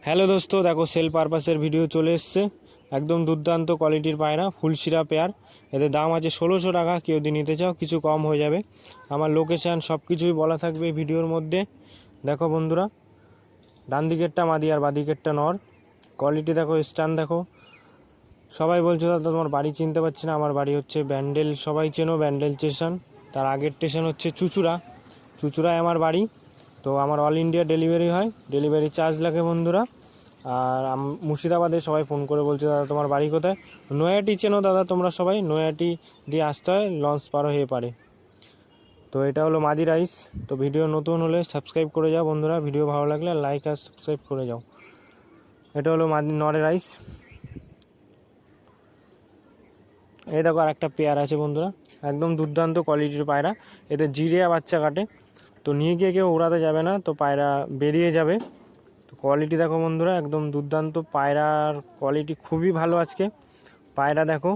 Hello দোস্ত, দেখো sell পারপাসের video চলে এসছে। একদম দুর্দান্ত কোয়ালিটির পায়রা, ফুলশিরা পেয়ার। এদের দাম আছে 1600 টাকা। কেউ যদি নিতে চাও কিছু কম হয়ে যাবে। আমার লোকেশান সব কিছুই বলা থাকবে ভিডিওর মধ্যে। দেখো বন্ধুরা, ডান দিকেরটা মাদি আর বাদিকেরটা নর। কোয়ালিটি দেখো, স্ট্যান্ড দেখো। সবাই বলছো দাদা তোমার বাড়ি চিনতে পারছি না। আমার বাড়ি হচ্ছে ব্যান্ডেল, সবাই চেনো ব্যান্ডেল স্টেশন। তার আগের স্টেশন হচ্ছে চুচুড়া। চুচুড়ায় আমার বাড়ি। তো আমার অল ইন্ডিয়া ডেলিভারি হয়, ডেলিভারি চার্জ লাগে বন্ধুরা। আর মুর্শিদাবাদে সবাই ফোন করে বলছে দাদা তোমার বাড়ি কোথায়। নয়াটি চেনো দাদা তোমরা সবাই, নয়াটি দিয়ে আসতে হয়, লঞ্চ পার হয়ে পারে। তো এটা হলো মাদি রাইস। তো ভিডিও নতুন হলে সাবস্ক্রাইব করে যাও বন্ধুরা, ভিডিও ভালো লাগলে লাইক আর সাবস্ক্রাইব করে যাও। এটা হলো মাদি নরে রাইস। এই দেখো আর একটা পেয়ার আছে বন্ধুরা, একদম দুর্দান্ত কোয়ালিটির পায়রা। এদের জিরিয়া বাচ্চা কাটে, তো নিয়ে গিয়ে কেউ উড়াতে যাবে না, তো পায়রা বেরিয়ে যাবে। তো কোয়ালিটি দেখো বন্ধুরা, একদম দুর্দান্ত পায়রার কোয়ালিটি খুবই ভালো আজকে। পায়রা দেখো।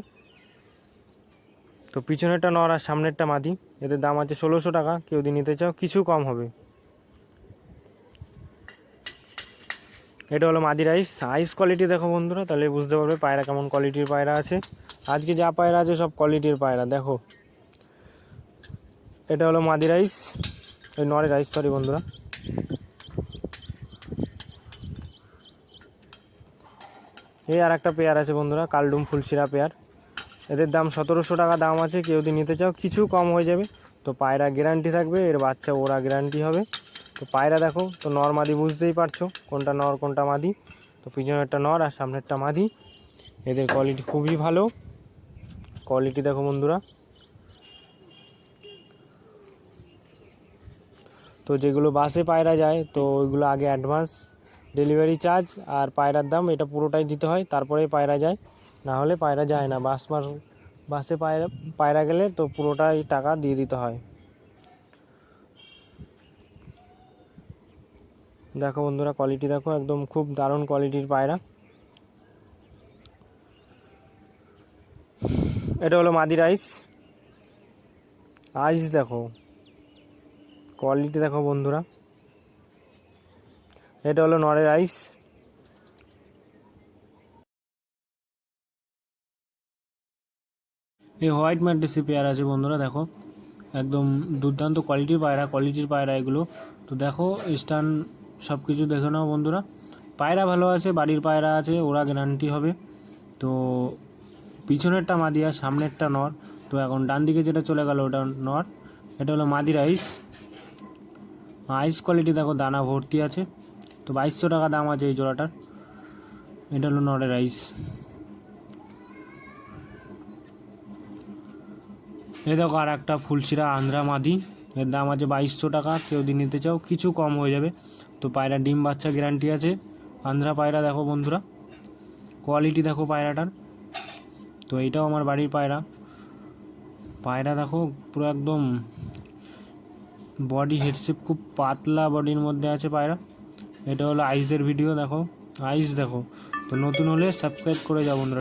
তো পিছনেরটা নর আর সামনেরটা মাদি। এদের দাম আছে 1600 টাকা। কেউ যদি নিতে চাও কিছু কম হবে। এটা হলো মাদি রাইস। আইস কোয়ালিটি দেখো বন্ধুরা, তাহলে বুঝতে পারবে পায়রা কেমন কোয়ালিটির পায়রা আছে। আজকে যা পায়রা আছে সব কোয়ালিটির পায়রা দেখো। এটা হলো মাদি রাইস, এই নরে রাইস, সরি বন্ধুরা। এই আর একটা পেয়ার আছে বন্ধুরা, কালডুম ফুলশিরা পেয়ার। এদের দাম 1700 টাকা দাম আছে। কেউ যদি নিতে চাও কিছু কম হয়ে যাবে। তো পায়রা গ্যারান্টি থাকবে, এর বাচ্চা ওরা গ্যারান্টি হবে। তো পায়রা দেখো, তো নর মাদি বুঝতেই পারছো কোনটা নর কোনটা মাদি। তো পিছনেরটা নর আর সামনেরটা মাদি। এদের কোয়ালিটি খুবই ভালো। কোয়ালিটি দেখো বন্ধুরা। তো যেগুলো বাসে পায়রা যায় তো ওইগুলো আগে অ্যাডভান্স ডেলিভারি চার্জ আর পায়রার দাম এটা পুরোটাই দিতে হয়, তারপরেই পায়রা যায়। না হলে পায়রা যায় না। বাসে পায়রা গেলে তো পুরোটাই টাকা দিয়ে দিতে হয়। দেখো বন্ধুরা কোয়ালিটি দেখো, একদম খুব দারুণ কোয়ালিটির পায়রা। এটা হলো মাদি রাইস। আইস দেখো, কোয়ালিটি দেখো বন্ধুরা। এটা হলো নরের রাইস। এই হোয়াইট ম্যাড্রেসি পেয়ার আছে বন্ধুরা, দেখো একদম দুর্দান্ত কোয়ালিটির পায়রা এগুলো। তো দেখো স্টান সব কিছু দেখে নাও বন্ধুরা। পায়রা ভালো আছে, বাড়ির পায়রা আছে, ওরা গ্যারান্টি হবে। তো পিছনেরটা মাদি আর সামনেরটা নর। তো এখন ডান দিকে যেটা চলে গেল ওটা নর। এটা হলো মাদি রাইস। আইস কোয়ালিটি দেখো, দানা ভর্তি আছে। তো 2200 টাকা দাম আছে এই জোড়াটার। এটা হলো নরের রাইস। এই দেখো আর একটা ফুলশিরা আন্ধ্রা মাদি। এর দাম আছে 2200 টাকা। কেউ যদি নিতে চাও কিছু কম হয়ে যাবে। তো পায়রা ডিম বাচ্চা গ্যারান্টি আছে। আন্ধ্রা পায়রা দেখো বন্ধুরা, কোয়ালিটি দেখো পায়রাটার। তো এইটাও আমার বাড়ির পায়রা। পায়রা দেখো পুরো একদম বডি হেডশেপ খুব পাতলা বডির মধ্যে আছে পায়রা। এটা হলো আইসের ভিডিও দেখো, আইস দেখো। তো নতুন হলে সাবস্ক্রাইব করে যাও বন্ধুরা।